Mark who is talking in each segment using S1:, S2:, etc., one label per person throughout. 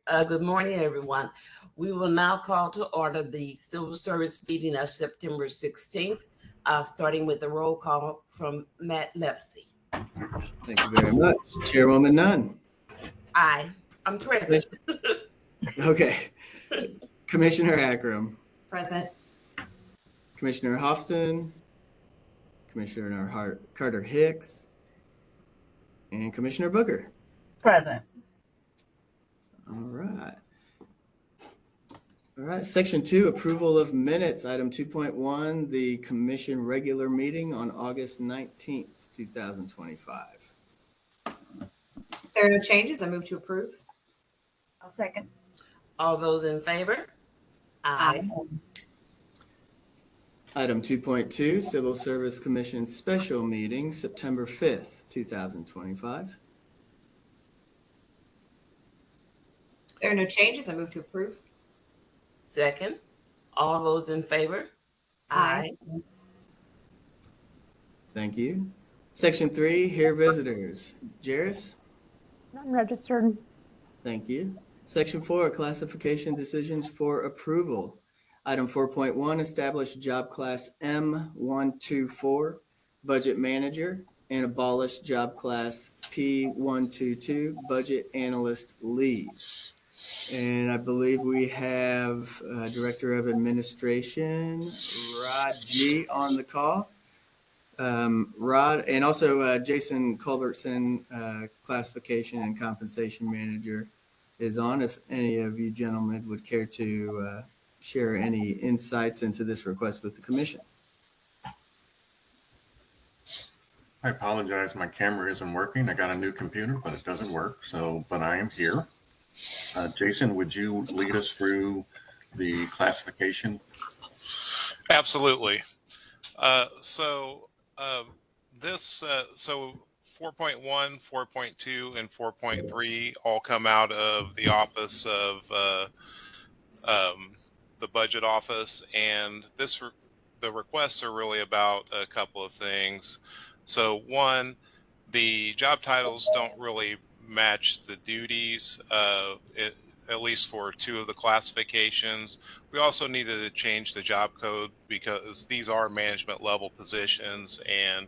S1: Good morning, everyone. We will now call to order the Civil Service meeting of September 16th, starting with the roll call from Matt Lefsey.
S2: Thank you very much. Chairwoman Nunn.
S1: Aye, I'm present.
S2: Okay. Commissioner Akram.
S3: Present.
S2: Commissioner Hofston. Commissioner Carter Hicks. And Commissioner Booker.
S4: Present.
S2: All right. All right. Section 2, approval of minutes. Item 2.1, the commission regular meeting on August 19th, 2025.
S3: If there are no changes, I move to approve.
S4: I'll second.
S1: All those in favor? Aye.
S2: Item 2.2, Civil Service Commission special meeting, September 5th, 2025.
S3: If there are no changes, I move to approve.
S1: Second. All those in favor?
S3: Aye.
S2: Thank you. Section 3, here visitors. Jairus?
S5: None registered.
S2: Thank you. Section 4, classification decisions for approval. Item 4.1, establish job class M124, budget manager, and abolish job class P122, budget analyst lead. And I believe we have Director of Administration, Rod G, on the call. Rod, and also Jason Culbertson, classification and compensation manager, is on. If any of you gentlemen would care to share any insights into this request with the commission.
S6: I apologize, my camera isn't working. I got a new computer, but it doesn't work. But I am here. Jason, would you lead us through the classification?
S7: Absolutely. So 4.1, 4.2, and 4.3 all come out of the office of the budget office, and the requests are really about a couple of things. So one, the job titles don't really match the duties, at least for two of the classifications. We also needed to change the job code because these are management level positions, and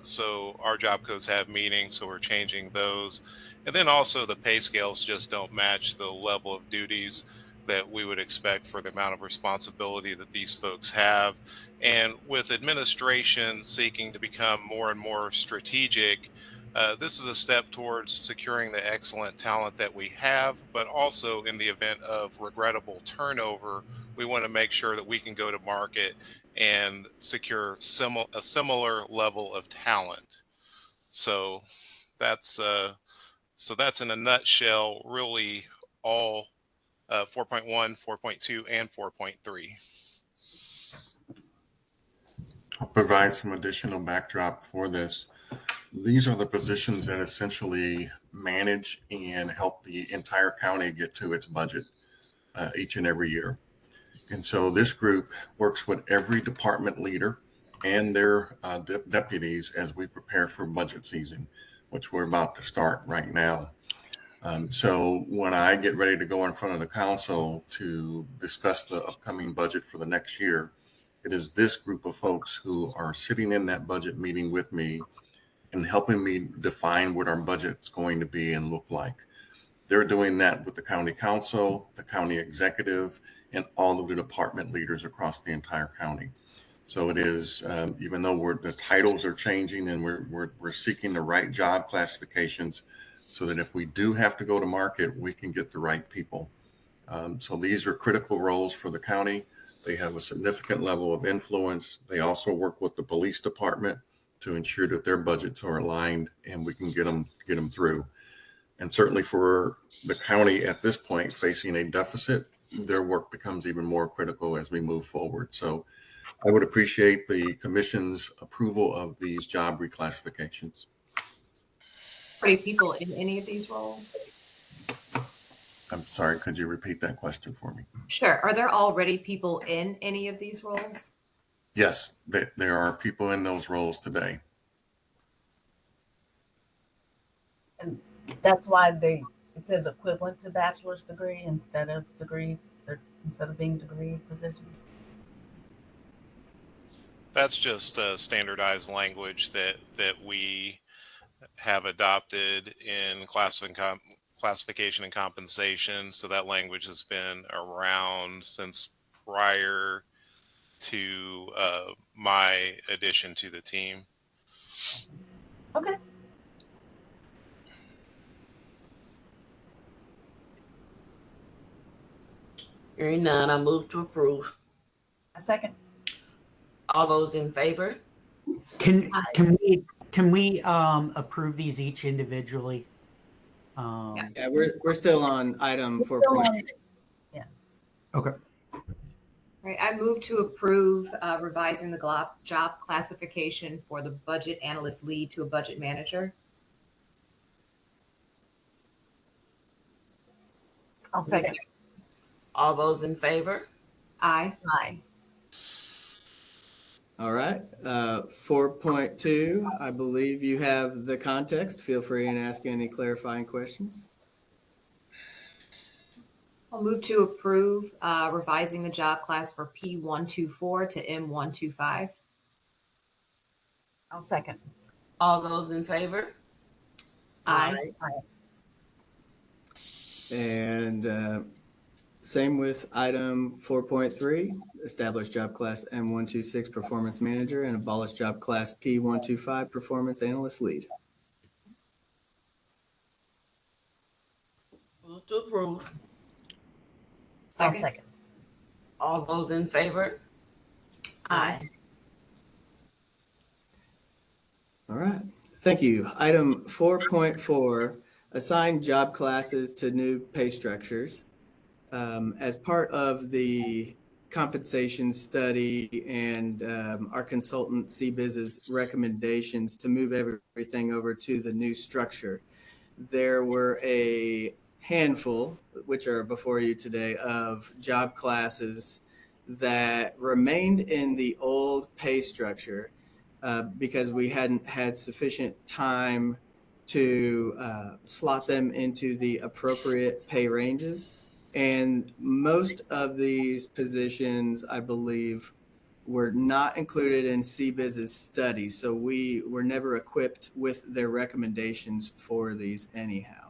S7: so our job codes have meaning, so we're changing those. And then also the pay scales just don't match the level of duties that we would expect for the amount of responsibility that these folks have. And with administration seeking to become more and more strategic, this is a step towards securing the excellent talent that we have, but also in the event of regrettable turnover, we want to make sure that we can go to market and secure a similar level of talent. So that's in a nutshell, really all 4.1, 4.2, and 4.3.
S6: I'll provide some additional backdrop for this. These are the positions that essentially manage and help the entire county get to its budget each and every year. And so this group works with every department leader and their deputies as we prepare for budget season, which we're about to start right now. So when I get ready to go in front of the council to discuss the upcoming budget for the next year, it is this group of folks who are sitting in that budget meeting with me and helping me define what our budget's going to be and look like. They're doing that with the county council, the county executive, and all of the department leaders across the entire county. So it is, even though the titles are changing and we're seeking the right job classifications, so that if we do have to go to market, we can get the right people. So these are critical roles for the county. They have a significant level of influence. They also work with the police department to ensure that their budgets are aligned and we can get them through. And certainly for the county at this point facing a deficit, their work becomes even more critical as we move forward. So I would appreciate the commission's approval of these job reclassifications.
S3: Are there people in any of these roles?
S6: I'm sorry, could you repeat that question for me?
S3: Sure. Are there already people in any of these roles?
S6: Yes, there are people in those roles today.
S4: And that's why they It says equivalent to bachelor's degree instead of being degree positions.
S7: That's just standardized language that we have adopted in classification and compensation. So that language has been around since prior to my addition to the team.
S4: Okay.
S1: Hearing none, I move to approve.
S4: A second.
S1: All those in favor?
S8: Can
S3: Aye.
S8: can we approve these each individually?
S2: Yeah, we're still on item
S4: Still
S2: 4.2.
S4: on-
S8: Okay.
S3: Right, I move to approve revising the job classification for the budget analyst lead to a budget manager.
S4: I'll second.
S1: All those in favor?
S3: Aye.
S4: Aye.
S2: All right. 4.2, I believe you have the context. Feel free and ask any clarifying questions.
S3: I'll move to approve revising the job class for P124 to M125.
S4: I'll second.
S1: All those in favor?
S3: Aye.
S2: And same with item 4.3, establish job class M126 performance manager and abolish job class P125 performance analyst lead.
S1: Move to approve.
S4: I'll
S3: Second.
S4: second.
S1: All those in favor?
S3: Aye.
S2: All right. Thank you. Item 4.4, assign job classes to new pay structures. As part of the compensation study and our consultant CBiz's recommendations to move everything over to the new structure, there were a handful, which are before you today, of job classes that remained in the old pay structure because we hadn't had sufficient time to slot them into the appropriate pay ranges. And most of these positions, I believe, were not included in CBiz's study. So we were never equipped with their recommendations for these anyhow.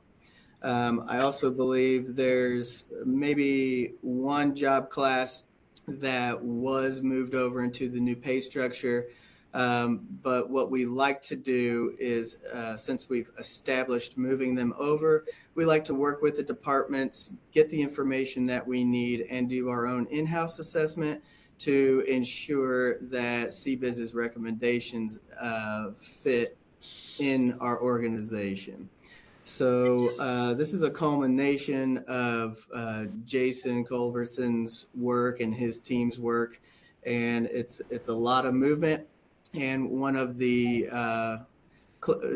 S2: I also believe there's maybe one job class that was moved over into the new pay structure. But what we like to do is, since we've established moving them over, we like to work with the departments, get the information that we need, and do our own in-house assessment to ensure that CBiz's recommendations fit in our organization. So this is a culmination of Jason Culbertson's work and his team's work, and it's a lot of movement. And one of the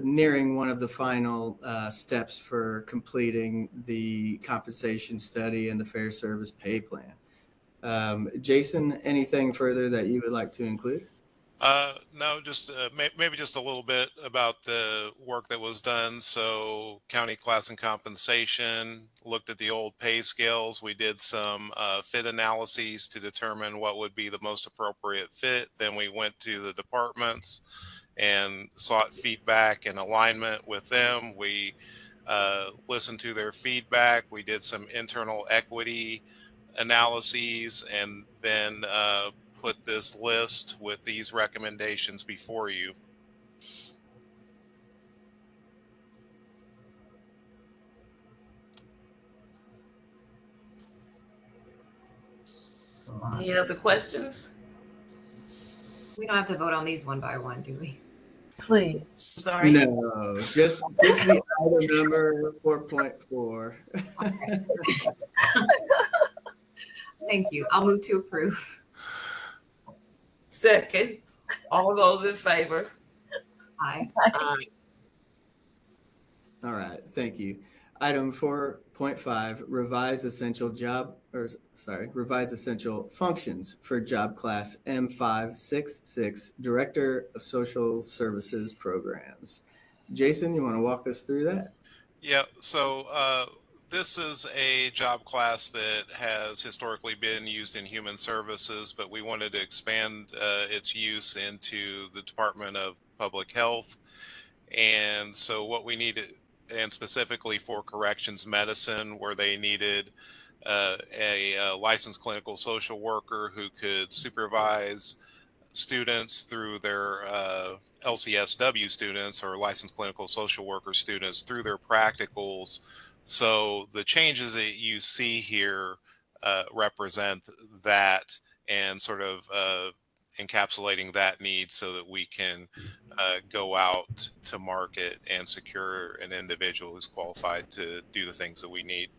S2: nearing one of the final steps for completing the compensation study and the fair service pay plan. Jason, anything further that you would like to include?
S7: No, just maybe just a little bit about the work that was done. So county class and compensation looked at the old pay scales. We did some fit analyses to determine what would be the most appropriate fit. Then we went to the departments and sought feedback and alignment with them. We listened to their feedback. We did some internal equity analyses and then put this list with these recommendations before you.
S1: Any other questions?
S3: We don't have to vote on these one by one, do we?
S4: Please.
S1: Sorry.
S2: No, just the item number 4.4.
S3: Thank you. I'll move to approve.
S1: Second. All those in favor?
S3: Aye.
S1: Aye.
S2: All right, thank you. Item 4.5, revise essential functions for job class M566, Director of Social Services Programs. Jason, you want to walk us through that?
S7: Yeah, so this is a job class that has historically been used in human services, but we wanted to expand its use into the Department of Public Health. And so what we needed, and specifically for corrections medicine, where they needed a licensed clinical social worker who could supervise students through their LCSW students, or licensed clinical social worker students, through their practicals. So the changes that you see here represent that, and sort of encapsulating that need so that we can go out to market and secure an individual who's qualified to do the things that we need.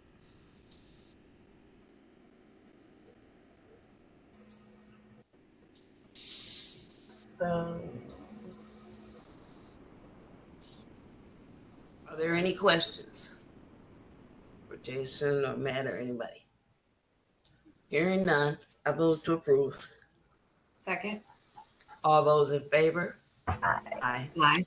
S4: So,
S1: Are there any questions for Jason or Matt or anybody? Hearing none, I move to approve.
S3: Second.
S1: All those in favor?
S4: aye.
S1: Aye.
S3: Aye.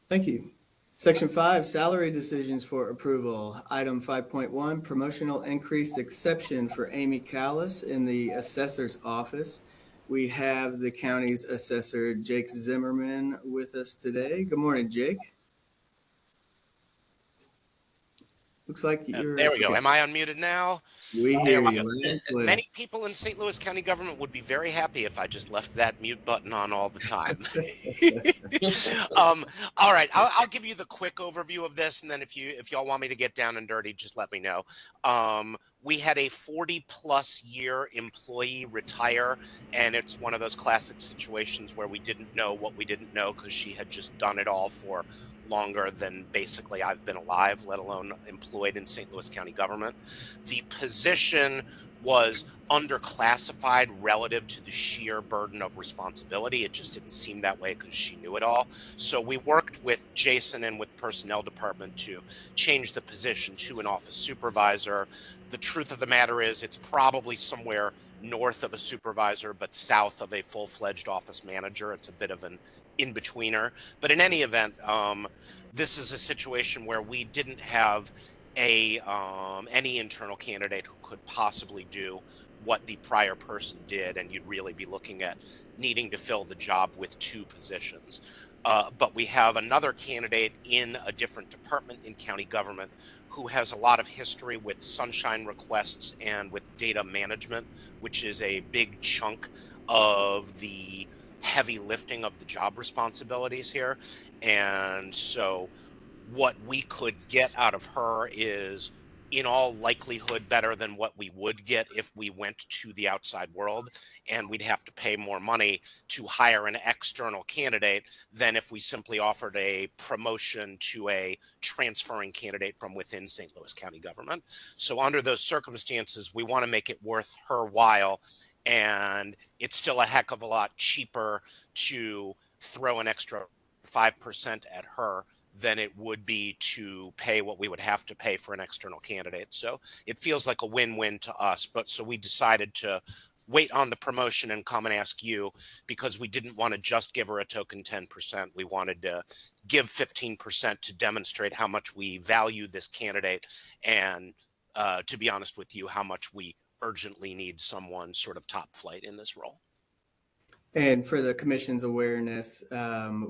S2: Thank you. Section 5, salary decisions for approval. Item 5.1, promotional increase exception for Amy Callis in the assessor's office. We have the county's assessor, Jake Zimmerman, with us today. Good morning, Jake. Looks like you're.
S9: There we go.
S2: okay.
S9: Am I unmuted now?
S2: We
S9: There
S2: hear
S9: we
S2: you.
S9: go.
S2: loud and clear.
S9: Many people in St. Louis County government would be very happy if I just left that mute button on all the time. All right, I'll give you the quick overview of this, and then if y'all want me to get down and dirty, just let me know. We had a 40-plus year employee retire, and it's one of those classic situations where we didn't know what we didn't know, because she had just done it all for longer than basically I've been alive, let alone employed in St. Louis County government. The position was underclassified relative to the sheer burden of responsibility. It just didn't seem that way because she knew it all. So we worked with Jason and with personnel department to change the position to an office supervisor. The truth of the matter is it's probably somewhere north of a supervisor, but south of a full-fledged office manager. It's a bit of an in-betweener. But in any event, this is a situation where we didn't have any internal candidate who could possibly do what the prior person did, and you'd really be looking at needing to fill the job with two positions. But we have another candidate in a different department in county government who has a lot of history with sunshine requests and with data management, which is a big chunk of the heavy lifting of the job responsibilities here. And so what we could get out of her is in all likelihood better than what we would get if we went to the outside world, and we'd have to pay more money to hire an external candidate than if we simply offered a promotion to a transferring candidate from within St. Louis County government. So under those circumstances, we want to make it worth her while, and it's still a heck of a lot cheaper to throw an extra 5% at her than it would be to pay what we would have to pay for an external candidate. So it feels like a win-win to us. But so we decided to wait on the promotion and come and ask you, because we didn't want to just give her a token 10%. We wanted to give 15% to demonstrate how much we value this candidate, and to be honest with you, how much we urgently need someone sort of top flight in this role.
S2: And for the commission's awareness,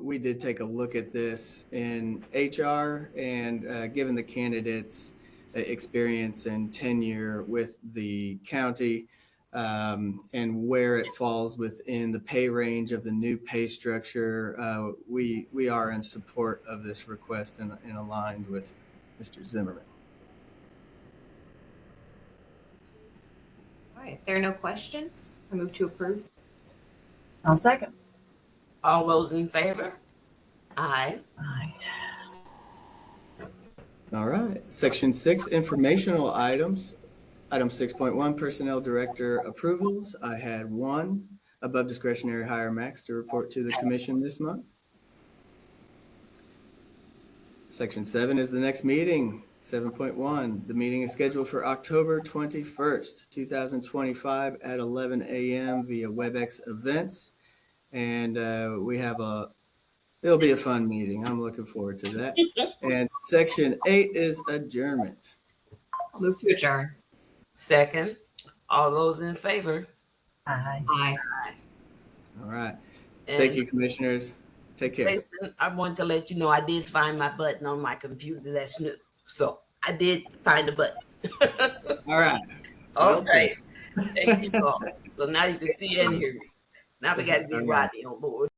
S2: we did take a look at this in HR, and given the candidate's experience and tenure with the county, and where it falls within the pay range of the new pay structure, we are in support of this request and aligned with Mr. Zimmerman.
S3: All right, if there are no questions, I move to approve.
S4: I'll second.
S1: All those in favor? Aye.
S4: Aye.
S2: All right. Section 6, informational items. Item 6.1, Personnel Director approvals. I had one above discretionary hire max to report to the commission this month. Section 7 is the next meeting. 7.1, the meeting is scheduled for October 21st, 2025 at 11 a.m. via WebEx events. And we have a It'll be a fun meeting. I'm looking forward to that. And section 8 is adjournment.
S3: I'll move to adjourn.
S1: Second, all those in favor?
S4: Aye.
S3: Aye.
S2: All right.
S1: And
S2: Thank you, commissioners. Take care.
S1: Jason, I want to let you know I did find my button on my computer that's new. So I did find the button.
S2: All right.
S1: Okay. Thank you all. So now you can see and hear me. Now we got to get
S2: All right.
S1: Rodney on board.